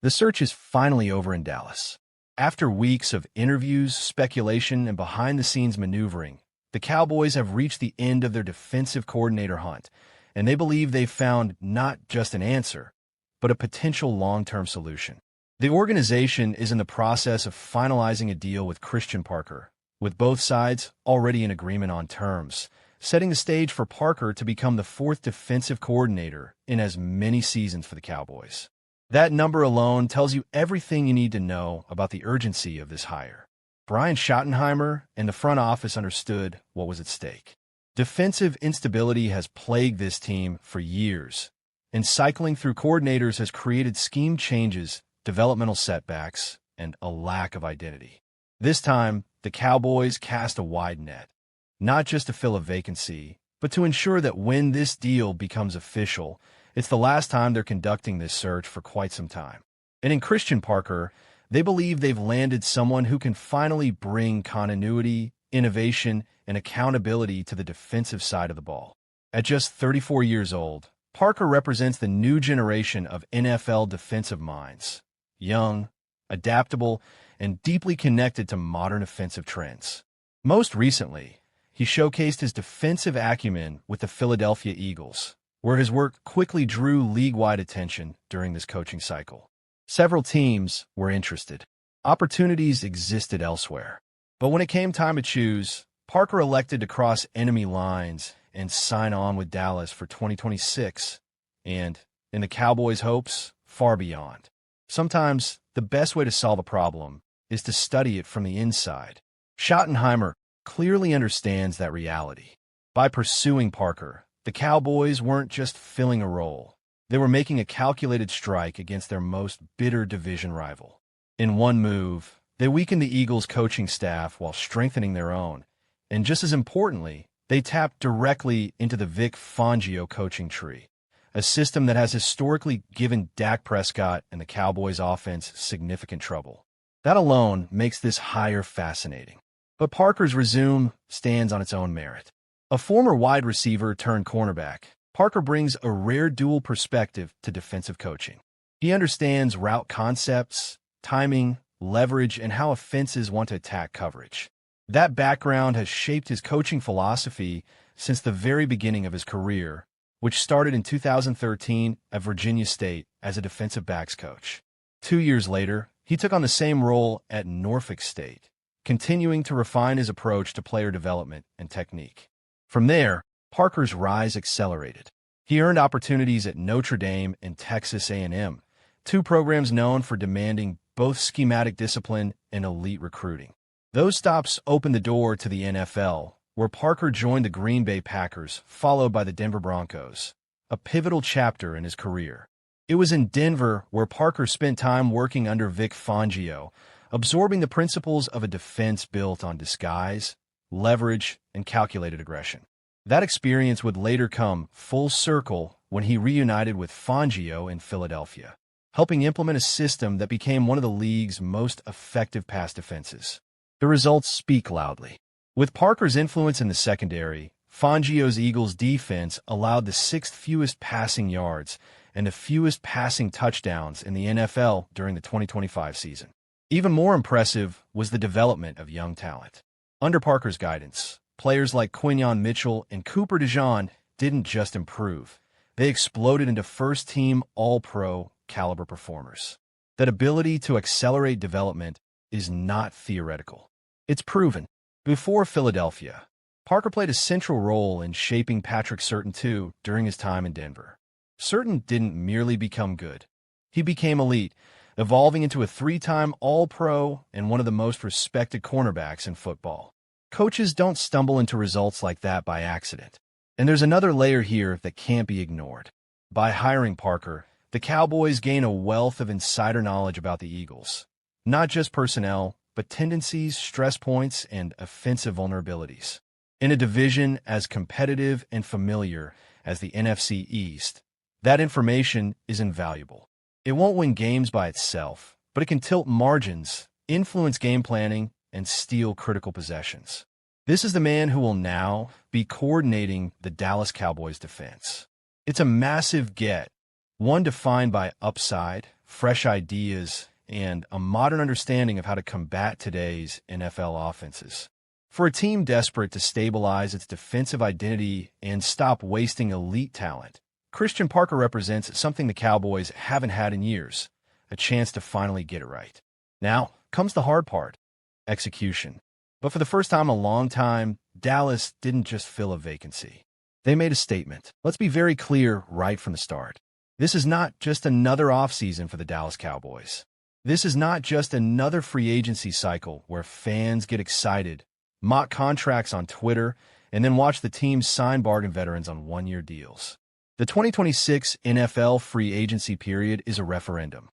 The search is finally over in Dallas. After weeks of interviews, speculation, and behind-the-scenes maneuvering, the Cowboys have reached the end of their defensive coordinator hunt, and they believe they've found not just an answer, but a potential long-term solution. The organization is in the process of finalizing a deal with Christian Parker, with both sides already in agreement on terms, setting the stage for Parker to become the fourth defensive coordinator in as many seasons for the Cowboys. That number alone tells you everything you need to know about the urgency of this hire. Brian Schottenheimer and the front office understood what was at stake. Defensive instability has plagued this team for years, and cycling through coordinators has created scheme changes, developmental setbacks, and a lack of identity. This time, the Cowboys cast a wide net, not just to fill a vacancy, but to ensure that when this deal becomes official, it's the last time they're conducting this search for quite some time. And in Christian Parker, they believe they've landed someone who can finally bring continuity, innovation, and accountability to the defensive side of the ball. At just 34 years old, Parker represents the new generation of NFL defensive minds, young, adaptable, and deeply connected to modern offensive trends. Most recently, he showcased his defensive acumen with the Philadelphia Eagles, where his work quickly drew league-wide attention during this coaching cycle. Several teams were interested. Opportunities existed elsewhere. But when it came time to choose, Parker elected to cross enemy lines and sign on with Dallas for 2026, and, in the Cowboys' hopes, far beyond. Sometimes, the best way to solve a problem is to study it from the inside. Schottenheimer clearly understands that reality. By pursuing Parker, the Cowboys weren't just filling a role. They were making a calculated strike against their most bitter division rival. In one move, they weakened the Eagles' coaching staff while strengthening their own. And just as importantly, they tapped directly into the Vic Fangio coaching tree, a system that has historically given Dak Prescott and the Cowboys' offense significant trouble. That alone makes this hire fascinating. But Parker's resume stands on its own merit. A former wide receiver turned cornerback, Parker brings a rare dual perspective to defensive coaching. He understands route concepts, timing, leverage, and how offenses want to attack coverage. That background has shaped his coaching philosophy since the very beginning of his career, which started in 2013 at Virginia State as a defensive backs coach. 2 years later, he took on the same role at Norfolk State, continuing to refine his approach to player development and technique. From there, Parker's rise accelerated. He earned opportunities at Notre Dame and Texas A&M, two programs known for demanding both schematic discipline and elite recruiting. Those stops opened the door to the NFL, where Parker joined the Green Bay Packers, followed by the Denver Broncos, a pivotal chapter in his career. It was in Denver where Parker spent time working under Vic Fangio, absorbing the principles of a defense built on disguise, leverage, and calculated aggression. That experience would later come full circle when he reunited with Fangio in Philadelphia, helping implement a system that became one of the league's most effective pass defenses. The results speak loudly. With Parker's influence in the secondary, Fangio's Eagles defense allowed the sixth fewest passing yards and the fewest passing touchdowns in the NFL during the 2025 season. Even more impressive was the development of young talent. Under Parker's guidance, players like Quinyon Mitchell and Cooper DeJean didn't just improve. They exploded into first-team All-Pro caliber performers. That ability to accelerate development is not theoretical. It's proven. Before Philadelphia, Parker played a central role in shaping Patrick Surtain II during his time in Denver. Surtain didn't merely become good. He became elite, evolving into a 3-time All-Pro and one of the most respected cornerbacks in football. Coaches don't stumble into results like that by accident. And there's another layer here that can't be ignored. By hiring Parker, the Cowboys gain a wealth of insider knowledge about the Eagles. Not just personnel, but tendencies, stress points, and offensive vulnerabilities. In a division as competitive and familiar as the NFC East, that information is invaluable. It won't win games by itself, but it can tilt margins, influence game planning, and steal critical possessions. This is the man who will now be coordinating the Dallas Cowboys defense. It's a massive get, one defined by upside, fresh ideas, and a modern understanding of how to combat today's NFL offenses. For a team desperate to stabilize its defensive identity and stop wasting elite talent, Christian Parker represents something the Cowboys haven't had in years, a chance to finally get it right. Now comes the hard part, execution. But for the first time in a long time, Dallas didn't just fill a vacancy. They made a statement. Let's be very clear right from the start. This is not just another offseason for the Dallas Cowboys. This is not just another free agency cycle where fans get excited, mock contracts on Twitter, and then watch the teams sign bargain veterans on one-year deals. The 2026 NFL free agency period is a referendum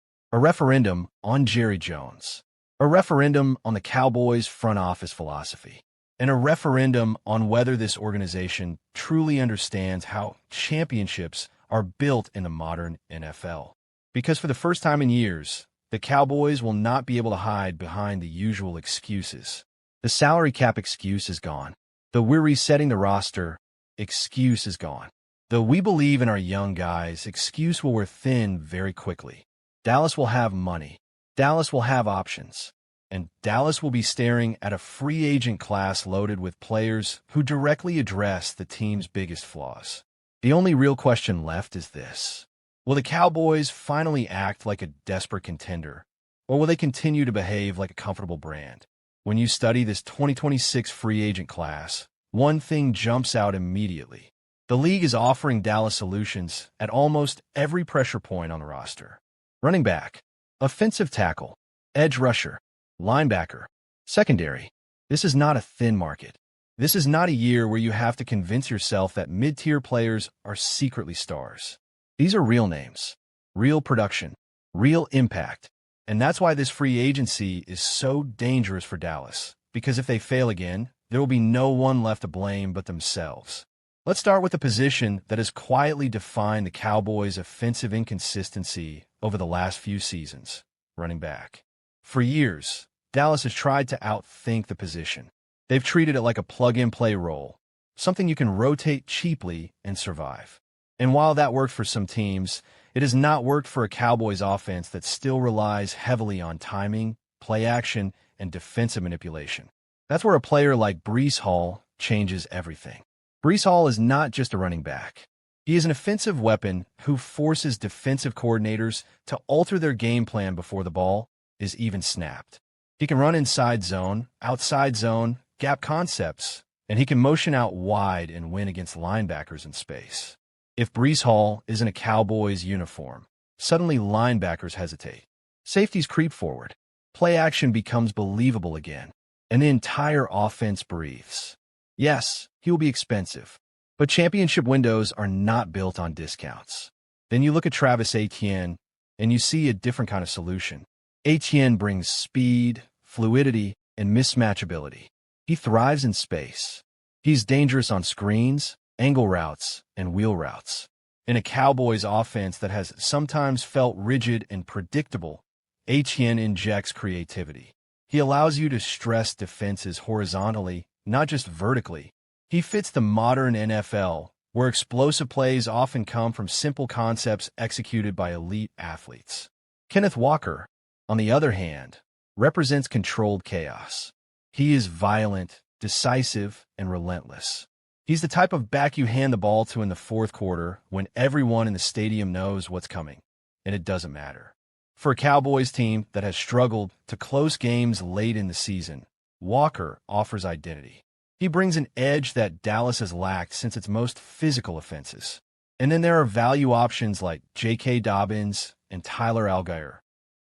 on Jerry Jones, a referendum on the Cowboys' front office philosophy, and a referendum on whether this organization truly understands how championships are built in the modern NFL. Because for the first time in years, the Cowboys will not be able to hide behind the usual excuses. The salary cap excuse is gone. The "we're resetting the roster" excuse is gone. The "we believe in our young guys" excuse will wear thin very quickly. Dallas will have money. Dallas will have options. And Dallas will be staring at a free agent class loaded with players who directly address the team's biggest flaws. The only real question left is this. Will the Cowboys finally act like a desperate contender, or will they continue to behave like a comfortable brand? When you study this 2026 free agent class, one thing jumps out immediately. The league is offering Dallas solutions at almost every pressure point on the roster. Running back, offensive tackle, edge rusher, linebacker, secondary. This is not a thin market. This is not a year where you have to convince yourself that mid-tier players are secretly stars. These are real names, real production, real impact. And that's why this free agency is so dangerous for Dallas, because if they fail again, there will be no one left to blame but themselves. Let's start with the position that has quietly defined the Cowboys' offensive inconsistency over the last few seasons, running back. For years, Dallas has tried to outthink the position. They've treated it like a plug-and-play role, something you can rotate cheaply and survive. And while that worked for some teams, it has not worked for a Cowboys offense that still relies heavily on timing, play action, and defensive manipulation. That's where a player like Breece Hall changes everything. Breece Hall is not just a running back. He is an offensive weapon who forces defensive coordinators to alter their game plan before the ball is even snapped. He can run inside zone, outside zone, gap concepts, and he can motion out wide and win against linebackers in space. If Breece Hall is in a Cowboys uniform, suddenly linebackers hesitate. Safeties creep forward. Play action becomes believable again, and the entire offense breathes. Yes, he will be expensive, but championship windows are not built on discounts. Then you look at Travis Etienne, and you see a different kind of solution. Etienne brings speed, fluidity, and mismatchability. He thrives in space. He's dangerous on screens, angle routes, and wheel routes. In a Cowboys offense that has sometimes felt rigid and predictable, Etienne injects creativity. He allows you to stress defenses horizontally, not just vertically. He fits the modern NFL, where explosive plays often come from simple concepts executed by elite athletes. Kenneth Walker, on the other hand, represents controlled chaos. He is violent, decisive, and relentless. He's the type of back you hand the ball to in the fourth quarter when everyone in the stadium knows what's coming, and it doesn't matter. For a Cowboys team that has struggled to close games late in the season, Walker offers identity. He brings an edge that Dallas has lacked since its most physical offenses. And then there are value options like J.K. Dobbins and Tyler Algier,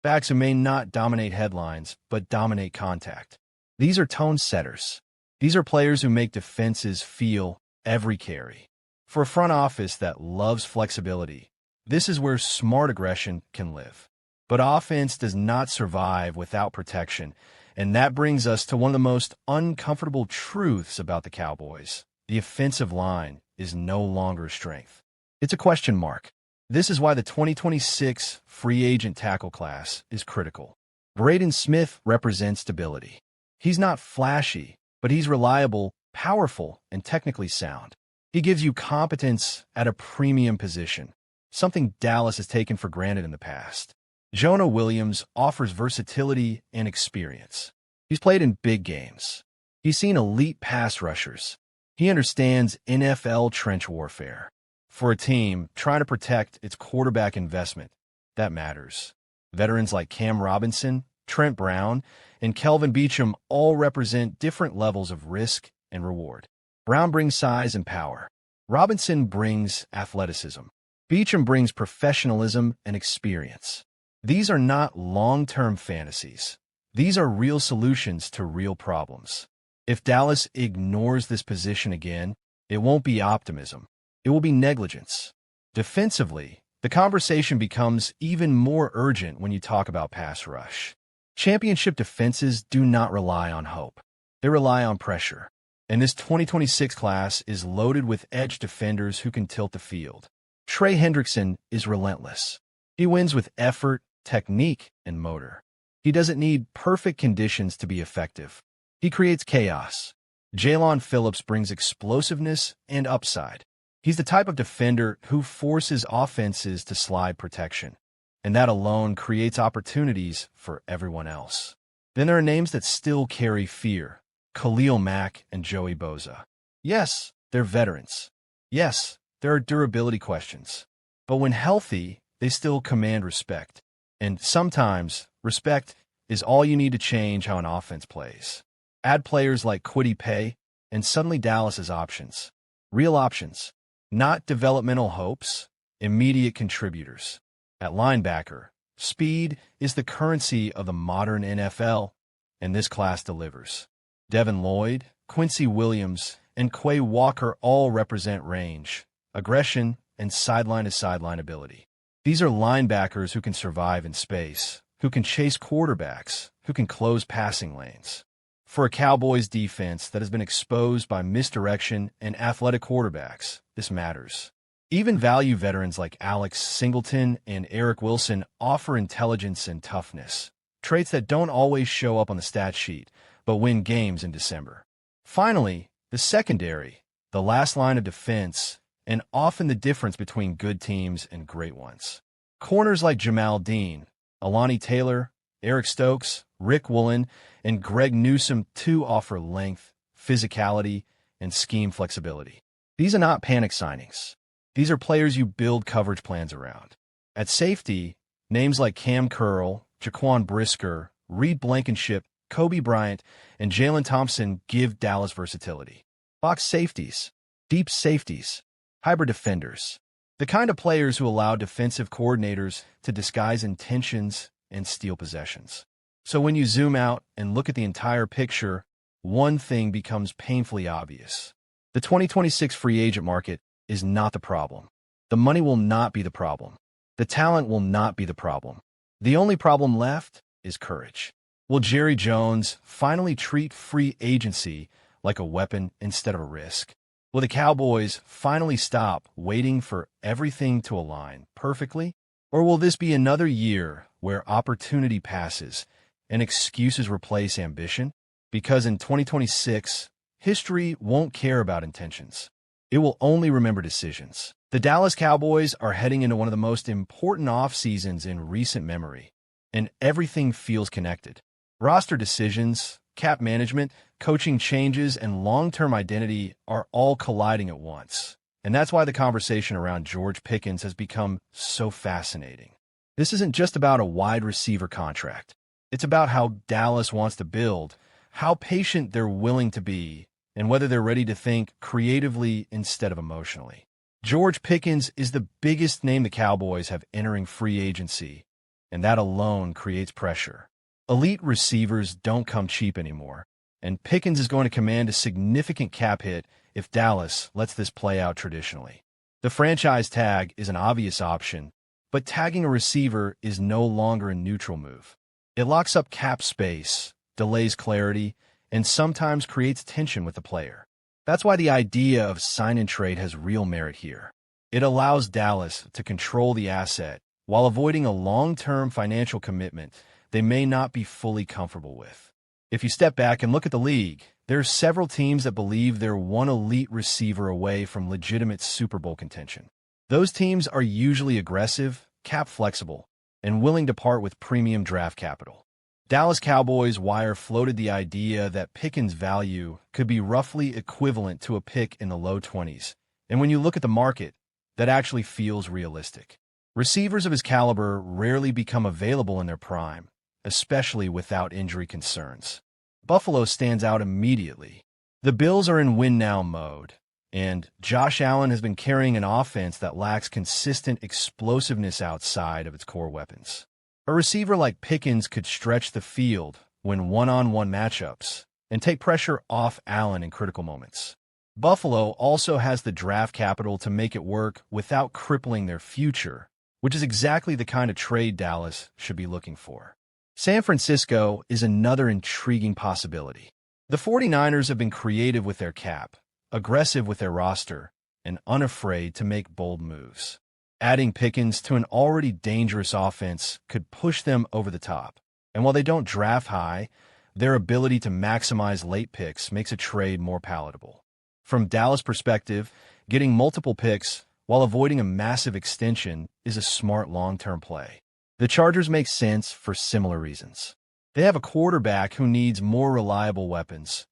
backs who may not dominate headlines but dominate contact. These are tone setters. These are players who make defenses feel every carry. For a front office that loves flexibility, this is where smart aggression can live. But offense does not survive without protection, and that brings us to one of the most uncomfortable truths about the Cowboys. The offensive line is no longer a strength. It's a question mark. This is why the 2026 free agent tackle class is critical. Braden Smith represents stability. He's not flashy, but he's reliable, powerful, and technically sound. He gives you competence at a premium position. something Dallas has taken for granted in the past. Jonah Williams offers versatility and experience. He's played in big games. He's seen elite pass rushers. He understands NFL trench warfare. For a team trying to protect its quarterback investment, that matters. Veterans like Cam Robinson, Trent Brown, and Kelvin Beachum all represent different levels of risk and reward. Brown brings size and power. Robinson brings athleticism. Beachum brings professionalism and experience. These are not long-term fantasies. These are real solutions to real problems. If Dallas ignores this position again, it won't be optimism. It will be negligence. Defensively, the conversation becomes even more urgent when you talk about pass rush. Championship defenses do not rely on hope. They rely on pressure. And this 2026 class is loaded with edge defenders who can tilt the field. Trey Hendrickson is relentless. He wins with effort, technique, and motor. He doesn't need perfect conditions to be effective. He creates chaos. Jaylon Phillips brings explosiveness and upside. He's the type of defender who forces offenses to slide protection, and that alone creates opportunities for everyone else. Then there are names that still carry fear: Khalil Mack and Joey Bosa. Yes, they're veterans. Yes, there are durability questions. But when healthy, they still command respect. And sometimes, respect is all you need to change how an offense plays. Add players like Kwity Paye, and suddenly Dallas has options. Real options. Not developmental hopes, immediate contributors. At linebacker, speed is the currency of the modern NFL, and this class delivers. Devin Lloyd, Quincy Williams, and Quay Walker all represent range, aggression, and sideline-to-sideline ability. These are linebackers who can survive in space, who can chase quarterbacks, who can close passing lanes. For a Cowboys defense that has been exposed by misdirection and athletic quarterbacks, this matters. Even value veterans like Alex Singleton and Eric Wilson offer intelligence and toughness, traits that don't always show up on the stat sheet, but win games in December. Finally, the secondary, the last line of defense, and often the difference between good teams and great ones. Corners like Jamal Dean, Alani Taylor, Eric Stokes, Rick Woolen, and Greg Newsome too offer length, physicality, and scheme flexibility. These are not panic signings. These are players you build coverage plans around. At safety, names like Cam Curl, Jaquan Brisker, Reed Blankenship, Kobe Bryant, and Jalen Thompson give Dallas versatility. Box safeties, deep safeties, hybrid defenders, the kind of players who allow defensive coordinators to disguise intentions and steal possessions. So when you zoom out and look at the entire picture, one thing becomes painfully obvious. The 2026 free agent market is not the problem. The money will not be the problem. The talent will not be the problem. The only problem left is courage. Will Jerry Jones finally treat free agency like a weapon instead of a risk? Will the Cowboys finally stop waiting for everything to align perfectly? Or will this be another year where opportunity passes and excuses replace ambition? Because in 2026, history won't care about intentions. It will only remember decisions. The Dallas Cowboys are heading into one of the most important off-seasons in recent memory, and everything feels connected. Roster decisions, cap management, coaching changes, and long-term identity are all colliding at once. And that's why the conversation around George Pickens has become so fascinating. This isn't just about a wide receiver contract. It's about how Dallas wants to build, how patient they're willing to be, and whether they're ready to think creatively instead of emotionally. George Pickens is the biggest name the Cowboys have entering free agency, and that alone creates pressure. Elite receivers don't come cheap anymore, and Pickens is going to command a significant cap hit if Dallas lets this play out traditionally. The franchise tag is an obvious option, but tagging a receiver is no longer a neutral move. It locks up cap space, delays clarity, and sometimes creates tension with the player. That's why the idea of sign and trade has real merit here. It allows Dallas to control the asset while avoiding a long-term financial commitment they may not be fully comfortable with. If you step back and look at the league, there are several teams that believe they're one elite receiver away from legitimate Super Bowl contention. Those teams are usually aggressive, cap-flexible, and willing to part with premium draft capital. Dallas Cowboys wire floated the idea that Pickens' value could be roughly equivalent to a pick in the low 20s, and when you look at the market, that actually feels realistic. Receivers of his caliber rarely become available in their prime, especially without injury concerns. Buffalo stands out immediately. The Bills are in win-now mode, and Josh Allen has been carrying an offense that lacks consistent explosiveness outside of its core weapons. A receiver like Pickens could stretch the field, win one-on-one matchups, and take pressure off Allen in critical moments. Buffalo also has the draft capital to make it work without crippling their future, which is exactly the kind of trade Dallas should be looking for. San Francisco is another intriguing possibility. The 49ers have been creative with their cap, aggressive with their roster, and unafraid to make bold moves. Adding Pickens to an already dangerous offense could push them over the top. And while they don't draft high, their ability to maximize late picks makes a trade more palatable. From Dallas' perspective, getting multiple picks while avoiding a massive extension is a smart long-term play. The Chargers make sense for similar reasons. They have a quarterback who needs more reliable weapons,